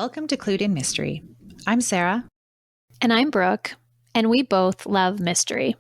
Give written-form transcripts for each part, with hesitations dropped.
Welcome to Clued in Mystery. I'm Sarah. And I'm Brooke, and we both love mystery.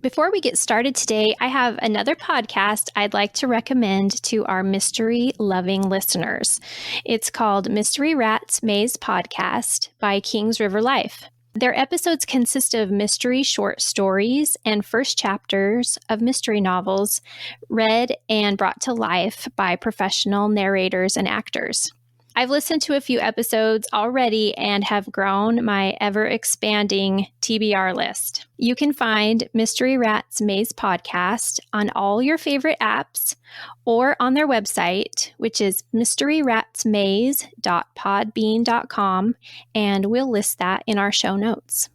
Before we get started today, I have another podcast I'd like to recommend to our mystery-loving listeners. It's called Mystery Rats Maze Podcast by Kings River Life. Their episodes consist of mystery short stories and first chapters of mystery novels read and brought to life by professional narrators and actors. I've listened to a few episodes already and have grown my ever-expanding TBR list. You can find Mystery Rats Maze Podcast on all your favorite apps or on their website, which is mysteryratsmaze.podbean.com, and we'll list that in our show notes.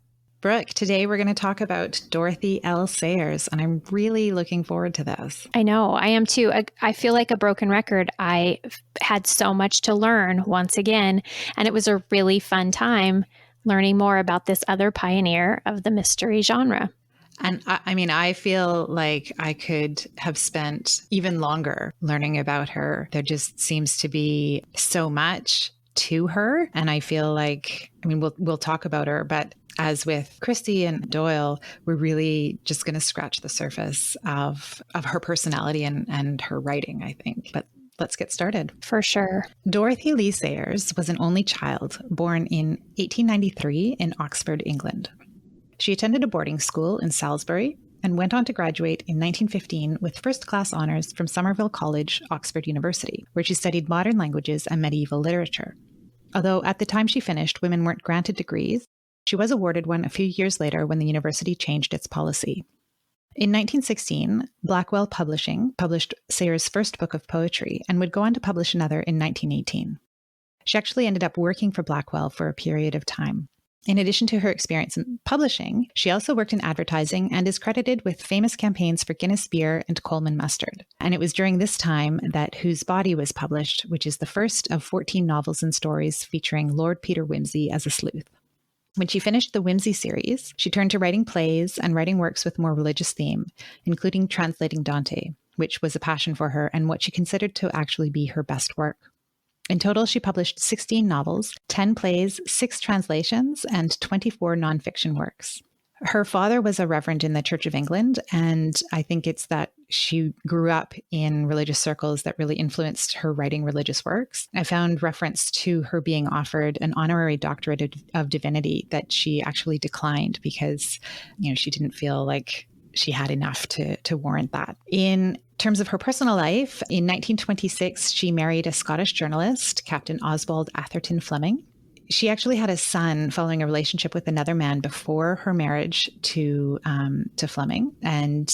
Brooke, today we're going to talk about Dorothy L. Sayers, and I'm really looking forward to this. I know, I am too. I feel like a broken record. I had so much to learn once again, and it was a really fun time learning more about this other pioneer of the mystery genre. And I feel like I could have spent even longer learning about her. There just seems to be so much to her, and I feel like, we'll talk about her, but as with Christie and Doyle, we're really just going to scratch the surface of her personality and her writing, I think. But let's get started. For sure. Dorothy Lee Sayers was an only child born in 1893 in Oxford, England. She attended a boarding school in Salisbury and went on to graduate in 1915 with first-class honors from Somerville College, Oxford University, where she studied modern languages and medieval literature. Although at the time she finished, women weren't granted degrees, she was awarded one a few years later when the university changed its policy. In 1916, Blackwell Publishing published Sayers' first book of poetry and would go on to publish another in 1918. She actually ended up working for Blackwell for a period of time. In addition to her experience in publishing, she also worked in advertising and is credited with famous campaigns for Guinness Beer and Coleman Mustard. And it was during this time that Whose Body was published, which is the first of 14 novels and stories featuring Lord Peter Wimsey as a sleuth. When she finished the Wimsey series, she turned to writing plays and writing works with more religious theme, including translating Dante, which was a passion for her and what she considered to actually be her best work. In total, she published 16 novels, 10 plays, 6 translations, and 24 nonfiction works. Her father was a reverend in the Church of England, and I think it's that she grew up in religious circles that really influenced her writing religious works. I found reference to her being offered an honorary doctorate of divinity that she actually declined because, she didn't feel like she had enough to warrant that. In terms of her personal life, in 1926, she married a Scottish journalist, Captain Oswald Atherton Fleming. She actually had a son following a relationship with another man before her marriage to Fleming. And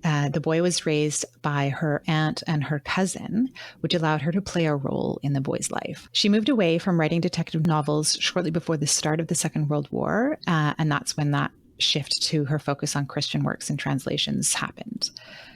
the boy was raised by her aunt and her cousin, which allowed her to play a role in the boy's life. She moved away from writing detective novels shortly before the start of the Second World War. And that's when that shift to her focus on Christian works and translations happened.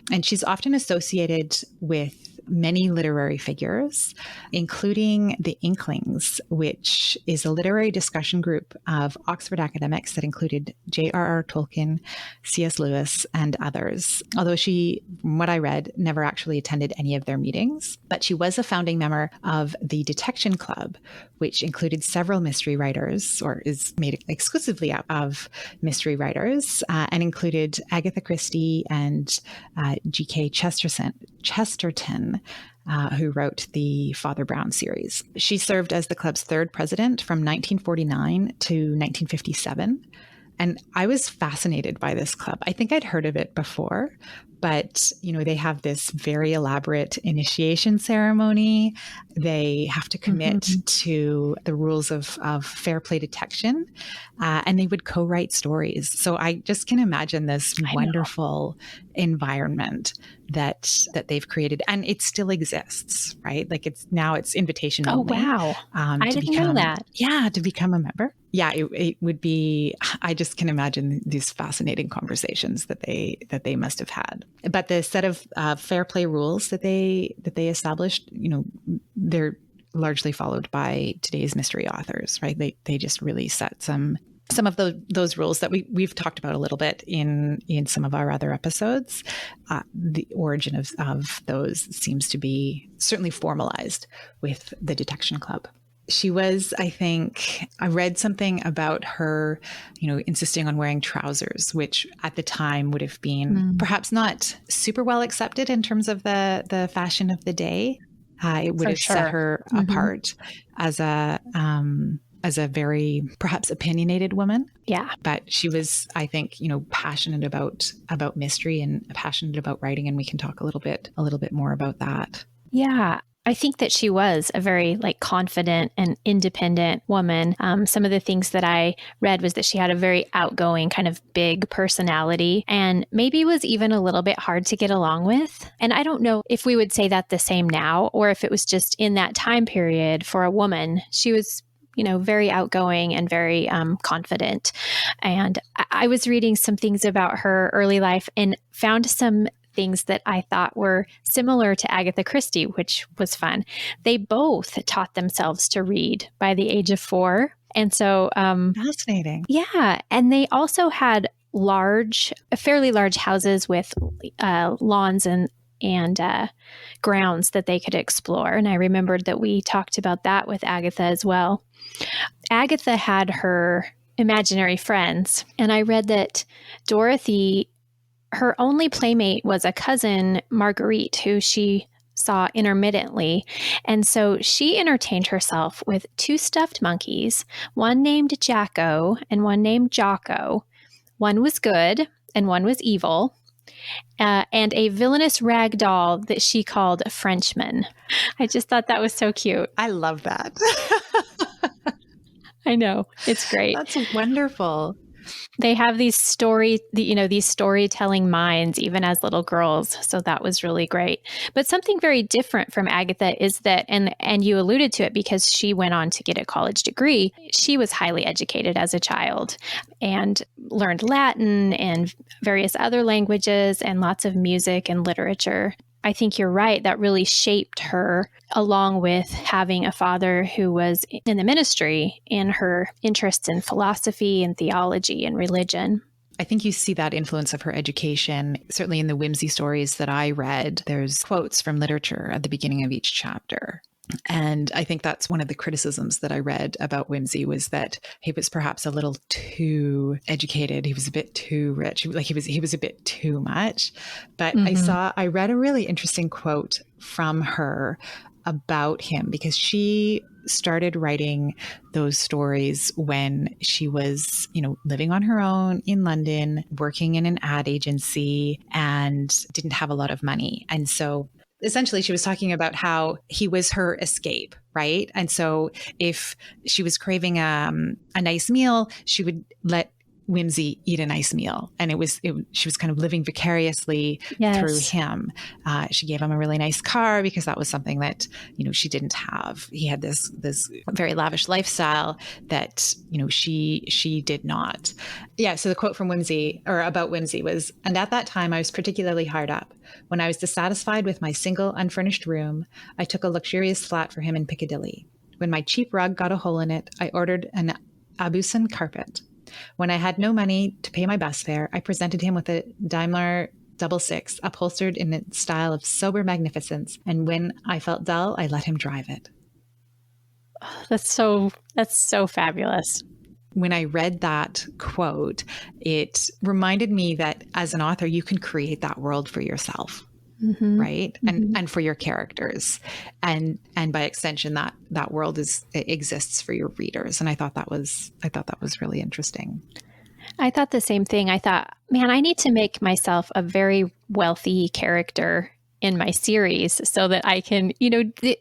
And she's often associated with many literary figures, including the Inklings, which is a literary discussion group of Oxford academics that included J.R.R. Tolkien, C.S. Lewis, and others. Although she, from what I read, never actually attended any of their meetings. But she was a founding member of the Detection Club, which included several mystery writers, or is made exclusively out of mystery writers, and included Agatha Christie and G.K. Chesterton, who wrote the Father Brown series. She served as the club's third president from 1949 to 1957. And I was fascinated by this club. I think I'd heard of it before, but, they have this very elaborate initiation ceremony. They have to commit to the rules of fair play detection, and they would co-write stories. So I just can imagine this wonderful environment that they've created, and it still exists, right? Like it's invitation only. Oh, wow. I didn't know that. Yeah, to become a member. Yeah, it would be, I just can imagine these fascinating conversations that they must have had. But the set of fair play rules that they established, they're largely followed by today's mystery authors, right? They just really set some of those rules that we've talked about a little bit in some of our other episodes. The origin of those seems to be certainly formalized with the Detection Club. She was, I think, I read something about her, insisting on wearing trousers, which at the time would have been perhaps not super well accepted in terms of the fashion of the day. It would For have set sure. her apart as a very perhaps opinionated woman. Yeah. But she was, I think, passionate about mystery and passionate about writing. And we can talk a little bit more about that. Yeah. I think that she was a very confident and independent woman. Some of the things that I read was that she had a very outgoing kind of big personality and maybe was even a little bit hard to get along with. And I don't know if we would say that the same now or if it was just in that time period for a woman. She was very outgoing and very confident. And I was reading some things about her early life and found some things that I thought were similar to Agatha Christie, which was fun. They both taught themselves to read by the age of 4. And so, fascinating. Yeah. And they also had fairly large houses with lawns and grounds that they could explore. And I remembered that we talked about that with Agatha as well. Agatha had her imaginary friends, and I read that Dorothy, her only playmate was a cousin, Marguerite, who she saw intermittently. And so she entertained herself with 2 stuffed monkeys, one named Jacko and one named Jocko. One was good and one was evil. And a villainous rag doll that she called Frenchman. I just thought that was so cute. I love that. I know. It's great. That's wonderful. They have these storytelling minds, even as little girls. So that was really great. But something very different from Agatha is that, and you alluded to it because she went on to get a college degree. She was highly educated as a child and learned Latin and various other languages and lots of music and literature. I think you're right. That really shaped her, along with having a father who was in the ministry in her interests in philosophy and theology and religion. I think you see that influence of her education. Certainly in the whimsy stories that I read, there's quotes from literature at the beginning of each chapter. And I think that's one of the criticisms that I read about whimsy was that he was perhaps a little too educated. He was a bit too rich. He was a bit too much. But I read a really interesting quote from her about him because she started writing those stories when she was, living on her own in London, working in an ad agency and didn't have a lot of money. And so essentially, she was talking about how he was her escape, right? And so if she was craving a nice meal, she would let Whimsy eat a nice meal. And she was kind of living vicariously through him. She gave him a really nice car because that was something that, she didn't have. He had this very lavish lifestyle that, she did not. Yeah. So the quote from Whimsy or about Whimsy was, "And at that time, I was particularly hard up. When I was dissatisfied with my single unfurnished room, I took a luxurious flat for him in Piccadilly. When my cheap rug got a hole in it, I ordered an Abusan carpet. When I had no money to pay my bus fare, I presented him with a Daimler 66 upholstered in a style of sober magnificence. And when I felt dull, I let him drive it." That's so fabulous. When I read that quote, it reminded me that as an author, you can create that world for yourself. Right. And for your characters and by extension, that world exists for your readers. And I thought that was really interesting. I thought the same thing. I thought, man, I need to make myself a very wealthy character in my series so that I can,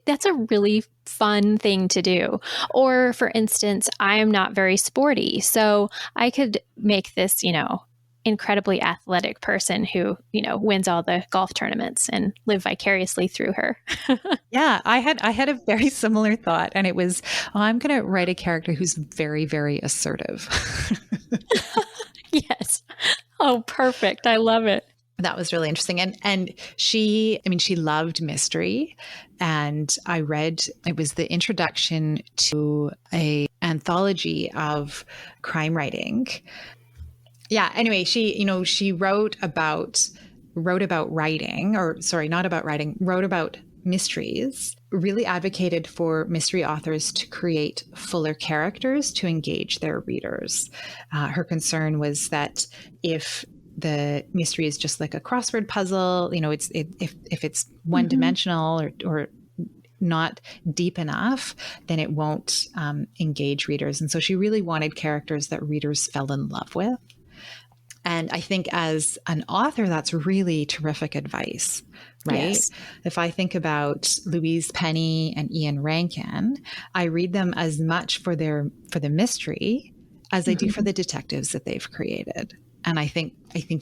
that's a really fun thing to do. Or for instance, I am not very sporty. So I could make this, incredibly athletic person who, wins all the golf tournaments and live vicariously through her. Yeah, I had a very similar thought, and it was, I'm going to write a character who's very, very assertive. Yes. Oh, perfect. I love it. That was really interesting. And she loved mystery. And I read, it was the introduction to an anthology of crime writing. Yeah. Anyway, she wrote about writing, or sorry, not about writing, wrote about mysteries, really advocated for mystery authors to create fuller characters to engage their readers. Her concern was that if the mystery is just like a crossword puzzle, if it's one dimensional or not deep enough, then it won't engage readers. And so she really wanted characters that readers fell in love with. And I think as an author, that's really terrific advice, right? Yes. If I think about Louise Penny and Ian Rankin, I read them as much for the mystery as I do for the detectives that they've created. And I think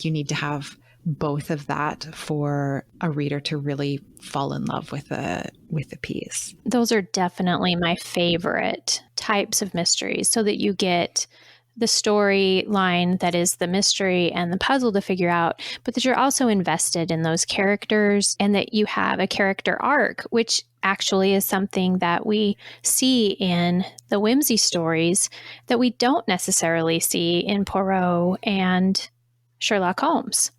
you need to have both of that for a reader to really fall in love with the piece. Those are definitely my favorite types of mysteries, so that you get the storyline that is the mystery and the puzzle to figure out, but that you're also invested in those characters and that you have a character arc, which actually is something that we see in the whimsy stories that we don't necessarily see in Poirot and Sherlock Holmes.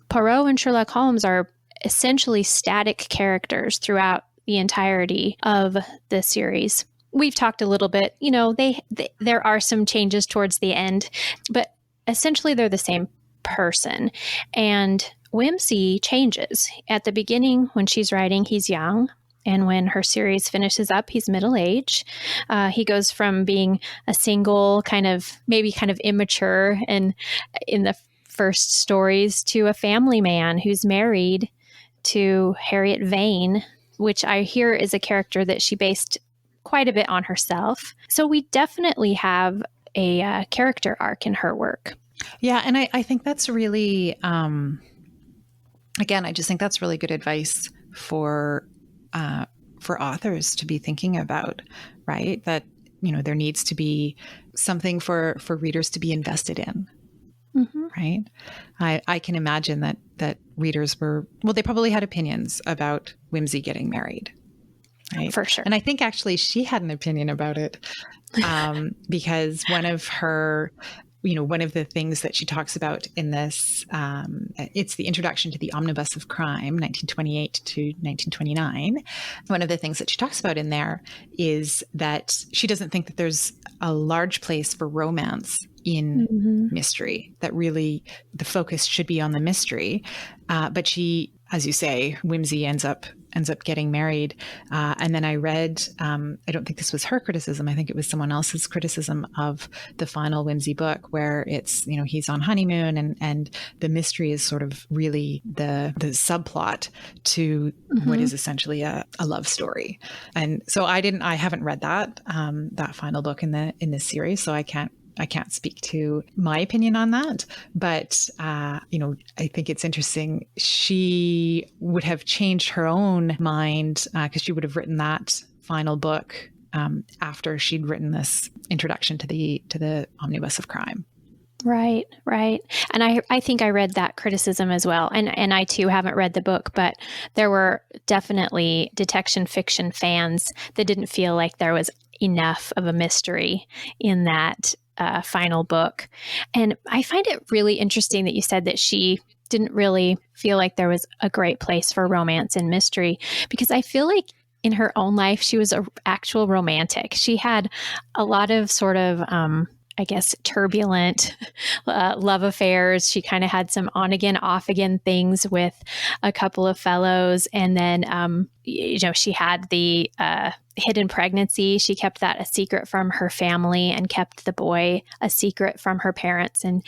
Poirot and Sherlock Holmes are essentially static characters throughout the entirety of the series. We've talked a little bit, there are some changes towards the end, but essentially they're the same person. And whimsy changes. At the beginning, when she's writing, he's young. And when her series finishes up, he's middle-aged. He goes from being a single, kind of immature and in the first stories, to a family man who's married to Harriet Vane, which I hear is a character that she based quite a bit on herself. So we definitely have a character arc in her work. Yeah. And I think that's really, again, I just think that's really good advice for authors to be thinking about, right? That, there needs to be something for readers to be invested in. Right. I can imagine that readers they probably had opinions about Whimsy getting married. Right. For sure. And I think actually she had an opinion about it because one of the things that she talks about in this, it's the introduction to the Omnibus of Crime, 1928 to 1929. One of the things that she talks about in there is that she doesn't think that there's a large place for romance in mystery, that really the focus should be on the mystery. But she, as you say, Whimsy ends up getting married. And then I read, I don't think this was her criticism. I think it was someone else's criticism of the final Whimsy book, where it's, he's on honeymoon and the mystery is sort of really the subplot to what is essentially a love story. And so I haven't read that final book in this series. So I can't speak to my opinion on that, but, I think it's interesting. She would have changed her own mind because she would have written that final book after she'd written this introduction to the Omnibus of Crime. Right. And I think I read that criticism as well. And I too haven't read the book, but there were definitely detection fiction fans that didn't feel like there was enough of a mystery in that final book. And I find it really interesting that you said that she didn't really feel like there was a great place for romance and mystery, because I feel like in her own life, she was an actual romantic. She had a lot of sort of, turbulent love affairs. She kind of had some on again, off again things with a couple of fellows. And then, she had the hidden pregnancy. She kept that a secret from her family and kept the boy a secret from her parents and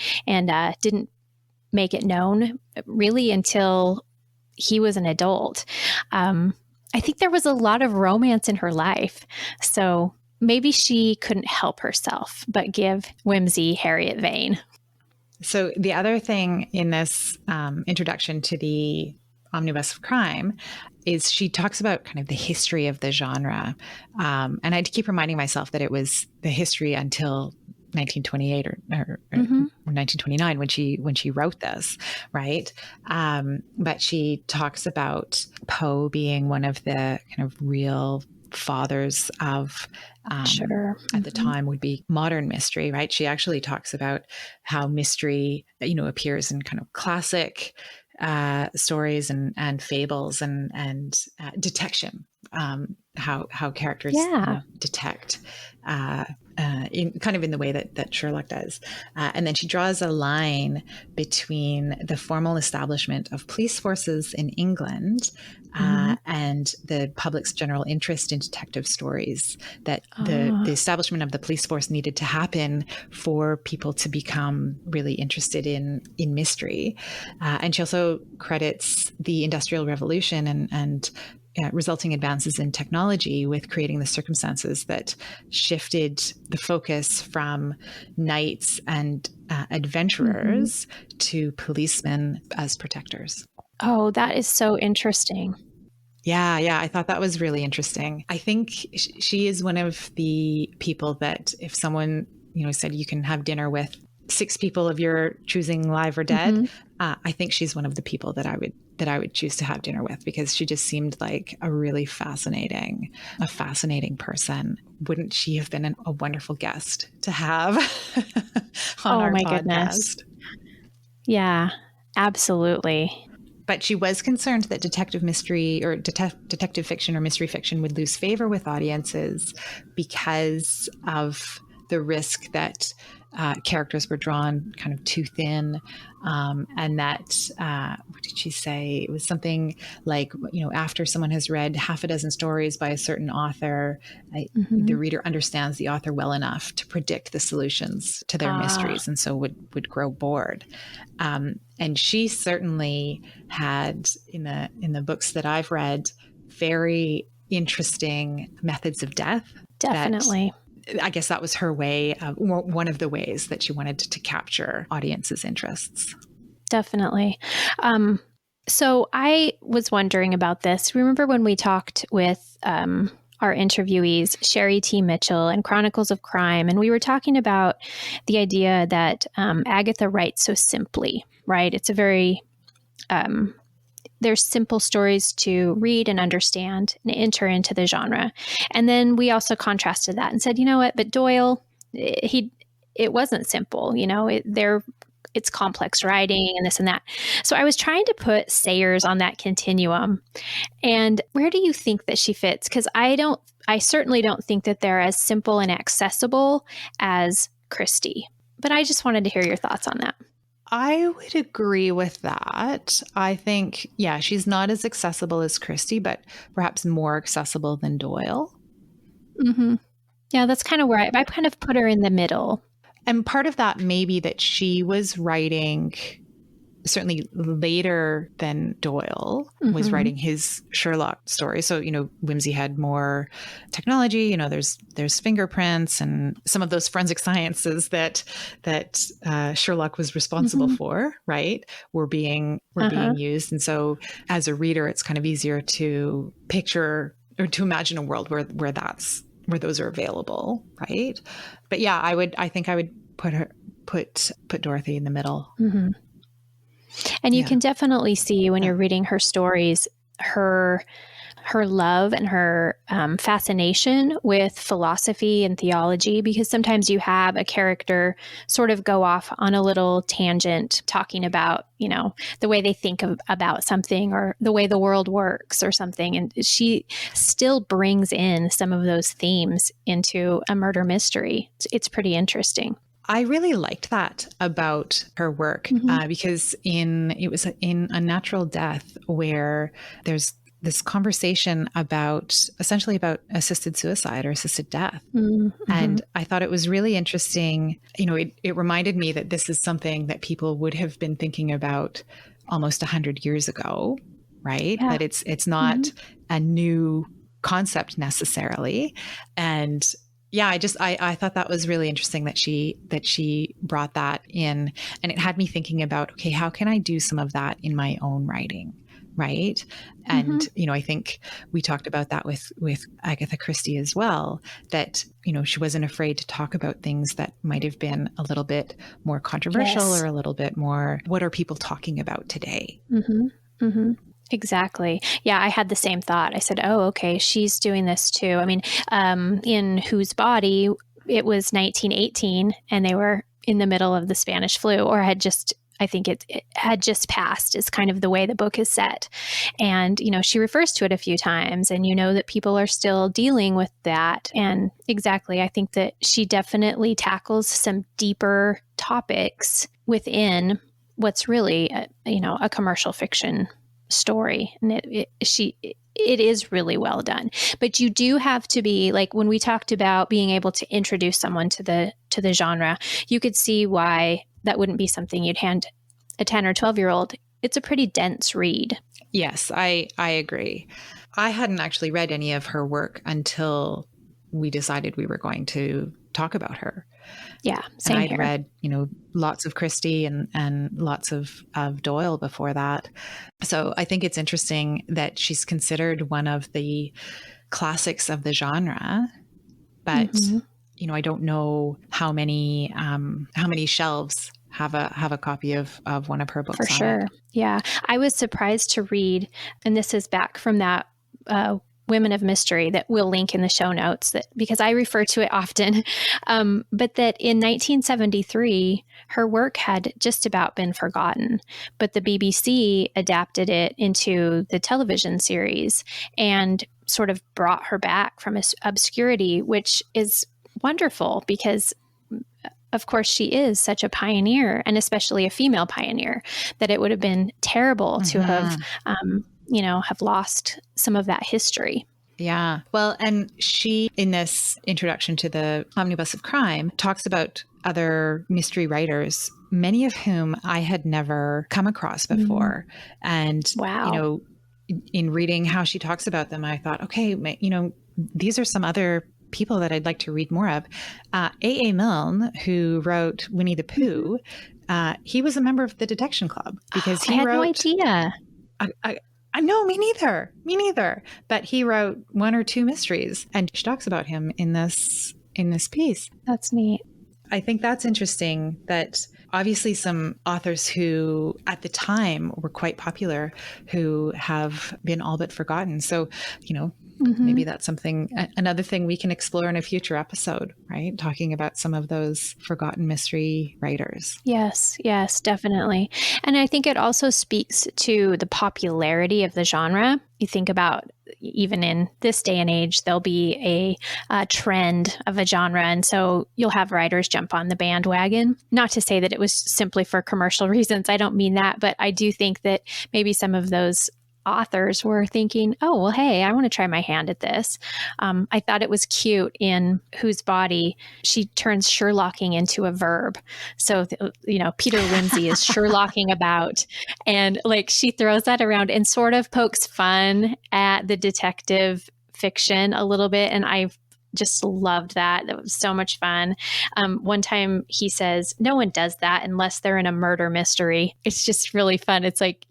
didn't make it known really until he was an adult. I think there was a lot of romance in her life. So maybe she couldn't help herself but give Whimsy Harriet Vane. So the other thing in this introduction to the Omnibus of Crime is she talks about kind of the history of the genre. And I had to keep reminding myself that it was the history until 1928 or 1929 when she wrote this, right? But she talks about Poe being one of the kind of real fathers of at the time would be modern mystery, right? She actually talks about how mystery, appears in kind of classic stories and fables and detection. How characters detect in the way that Sherlock does. And then she draws a line between the formal establishment of police forces in England and the public's general interest in detective stories, that the establishment of the police force needed to happen for people to become really interested in mystery. And she also credits the Industrial Revolution and resulting advances in technology with creating the circumstances that shifted the focus from knights and adventurers to policemen as protectors. Oh, that is so interesting. Yeah, I thought that was really interesting. I think she is one of the people that if someone, said you can have dinner with 6 people of your choosing, live or dead, I think she's one of the people that I would choose to have dinner with, because she just seemed like a really fascinating person. Wouldn't she have been a wonderful guest to have on our podcast? Goodness. Yeah, absolutely. But she was concerned that detective mystery or detective fiction or mystery fiction would lose favor with audiences because of the risk that characters were drawn kind of too thin, and that what did she say? It was something like, after someone has read half a dozen stories by a certain author, the reader understands the author well enough to predict the solutions to their mysteries, and so would grow bored. And she certainly had, in the books that I've read, very interesting methods of death. Definitely. I guess that was her way, one of the ways that she wanted to capture audiences' interests. Definitely. So I was wondering about this. Remember when we talked with our interviewees, Sherry T. Mitchell and Chronicles of Crime, and we were talking about the idea that Agatha writes so simply, right? It's a very... there's simple stories to read and understand and enter into the genre. And then we also contrasted that and said, you know what, but Doyle, it wasn't simple, it's complex writing and this and that. So I was trying to put Sayers on that continuum. And where do you think that she fits? Because I certainly don't think that they're as simple and accessible as Christie. But I just wanted to hear your thoughts on that. I would agree with that. I think, she's not as accessible as Christie, but perhaps more accessible than Doyle. Mm-hmm. Yeah, that's kind of where I kind of put her in the middle. And part of that may be that she was writing certainly later than Doyle was writing his Sherlock story. So, Whimsy had more technology, there's fingerprints and some of those forensic sciences that Sherlock was responsible for, right, were being used. And so as a reader, it's kind of easier to picture or to imagine a world where those are available, right? But I think I would put Dorothy in the middle. Mm-hmm. And you can definitely see when you're reading her stories, her love and her fascination with philosophy and theology, because sometimes you have a character sort of go off on a little tangent talking about, the way they think about something or the way the world works or something. And she still brings in some of those themes into a murder mystery. It's pretty interesting. I really liked that about her work because it was in Unnatural Death, where there's this conversation essentially about assisted suicide or assisted death. And I thought it was really interesting. It reminded me that this is something that people would have been thinking about almost 100 years ago, right? Yeah. That it's not a new concept necessarily. And I thought that was really interesting that she brought that in, and it had me thinking about, okay, how can I do some of that in my own writing, right? And I think we talked about that with Agatha Christie as well, that she wasn't afraid to talk about things that might have been a little bit more controversial or a little bit more, what are people talking about today? Exactly. Yeah, I had the same thought. I said, oh, okay, she's doing this too. I mean, in Whose Body, it was 1918 and they were in the middle of the Spanish flu, or had just I think it had just passed is kind of the way the book is set. And, she refers to it a few times, and that people are still dealing with that. And exactly, I think that she definitely tackles some deeper topics within what's really, a commercial fiction story. And it is really well done. But you do have to be, like, when we talked about being able to introduce someone to the genre, you could see why that wouldn't be something you'd hand a 10 or 12-year-old. It's a pretty dense read. Yes, I agree. I hadn't actually read any of her work until we decided we were going to talk about her. Yeah, same and I'd here. read, lots of Christie and lots of Doyle before that. So I think it's interesting that she's considered one of the classics of the genre, but I don't know how many shelves have a copy of one of her books. For sure. Yeah. I was surprised to read, and this is back from that Women of Mystery that we'll link in the show notes, because I refer to it often, but that in 1973, her work had just about been forgotten, but the BBC adapted it into the television series and sort of brought her back from obscurity, which is wonderful because, of course, she is such a pioneer, and especially a female pioneer, that it would have been terrible to have lost some of that history. Yeah. Well, and she, in this introduction to the Omnibus of Crime, talks about other mystery writers, many of whom I had never come across before. And, wow. In reading how she talks about them, I thought, okay, these are some other people that I'd like to read more of. A.A. Milne, who wrote Winnie the Pooh, he was a member of the Detection Club because he wrote... I had no idea. I know, me neither. But he wrote one or two mysteries, and she talks about him in this piece. That's neat. I think that's interesting that obviously some authors who at the time were quite popular who have been all but forgotten. So, maybe that's another thing we can explore in a future episode, right? Talking about some of those forgotten mystery writers. Yes, definitely. And I think it also speaks to the popularity of the genre. You think about, even in this day and age, there'll be a trend of a genre. And so you'll have writers jump on the bandwagon. Not to say that it was simply for commercial reasons. I don't mean that. But I do think that maybe some of those authors were thinking, oh, well, hey, I want to try my hand at this. I thought it was cute in Whose Body she turns Sherlocking into a verb. So, Peter Wimsey is Sherlocking about, and like she throws that around and sort of pokes fun at the detective fiction a little bit. And I just loved that. That was so much fun. One time he says, no one does that unless they're in a murder mystery. It's just really fun. It's like,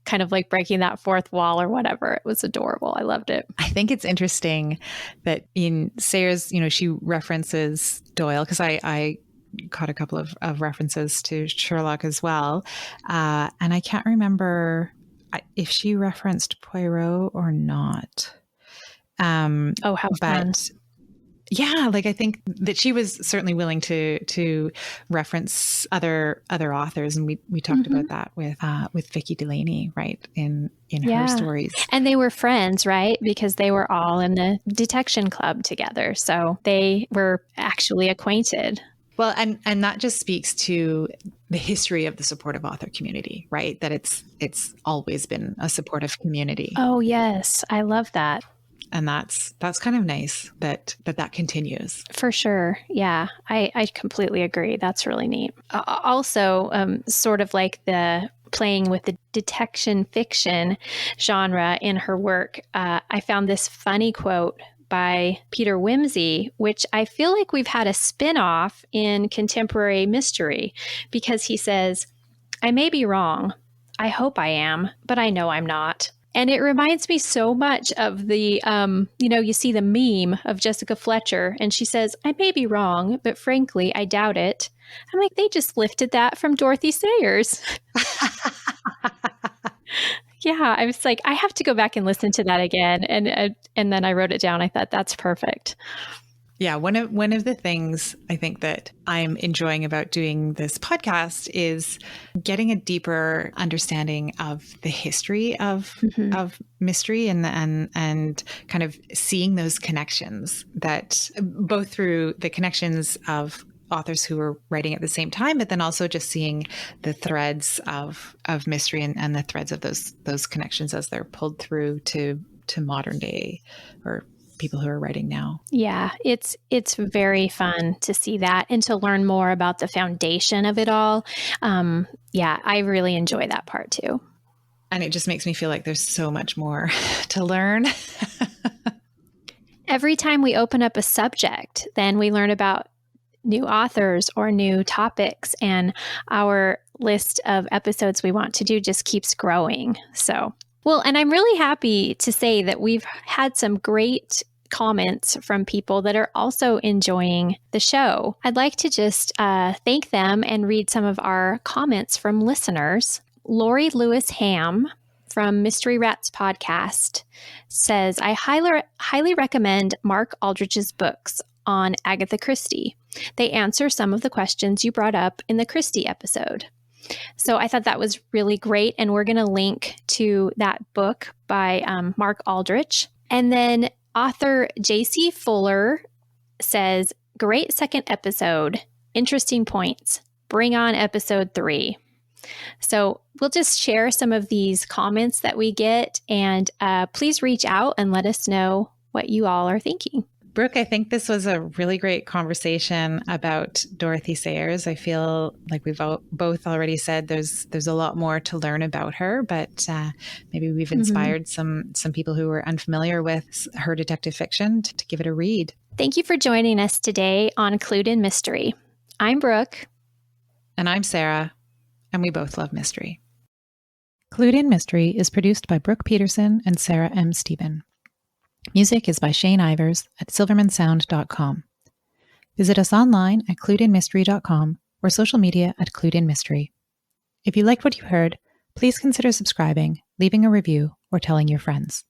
kind of like breaking that fourth wall or whatever. It was adorable. I loved it. I think it's interesting that in Sayers, she references Doyle, because I caught a couple of references to Sherlock as well. And I can't remember if she referenced Poirot or not. How fun. Yeah, like I think that she was certainly willing to reference other authors, and we talked about that with Vicky Delaney, right, in her stories. And they were friends, right, because they were all in the Detection Club together, so they were actually acquainted. Well, and that just speaks to the history of the supportive author community, right? That it's always been a supportive community. Oh yes, I love that. And that's kind of nice that continues. For sure. Yeah, I completely agree. That's really neat. Also, sort of like the playing with the detection fiction genre in her work, I found this funny quote by Peter Wimsey, which I feel like we've had a spin-off in contemporary mystery, because he says, I may be wrong. I hope I am, but I know I'm not. And it reminds me so much of the, you see the meme of Jessica Fletcher, and she says, I may be wrong, but frankly, I doubt it. I'm like, they just lifted that from Dorothy Sayers. Yeah, I was like, I have to go back and listen to that again. And then I wrote it down. I thought, that's perfect. Yeah, one of the things I think that I'm enjoying about doing this podcast is getting a deeper understanding of the history of mystery and kind of seeing those connections, that both through the connections of authors who were writing at the same time, but then also just seeing the threads of mystery and the threads of those connections as they're pulled through to modern day or people who are writing now. Yeah, it's very fun to see that and to learn more about the foundation of it all. Yeah, I really enjoy that part too. And it just makes me feel like there's so much more to learn. Every time we open up a subject, then we learn about new authors or new topics, and our list of episodes we want to do just keeps growing. So, well, and I'm really happy to say that we've had some great comments from people that are also enjoying the show. I'd like to just thank them and read some of our comments from listeners. Lori Lewis Ham from Mystery Rats Podcast says, I highly recommend Mark Aldridge's books on Agatha Christie. They answer some of the questions you brought up in the Christie episode. So I thought that was really great. And we're going to link to that book by Mark Aldridge. And then author J.C. Fuller says, great second episode. Interesting points. Bring on episode 3. So we'll just share some of these comments that we get, and please reach out and let us know what you all are thinking. Brooke, I think this was a really great conversation about Dorothy Sayers. I feel like we've both already said there's a lot more to learn about her, but maybe we've inspired some people who were unfamiliar with her detective fiction to give it a read. Thank you for joining us today on Clued in Mystery. I'm Brooke. And I'm Sarah, and we both love mystery. Clued in Mystery is produced by Brooke Peterson and Sarah M. Stephen. Music is by Shane Ivers at silvermansound.com. Visit us online at cluedinmystery.com or social media at Clued in Mystery. If you liked what you heard, please consider subscribing, leaving a review, or telling your friends.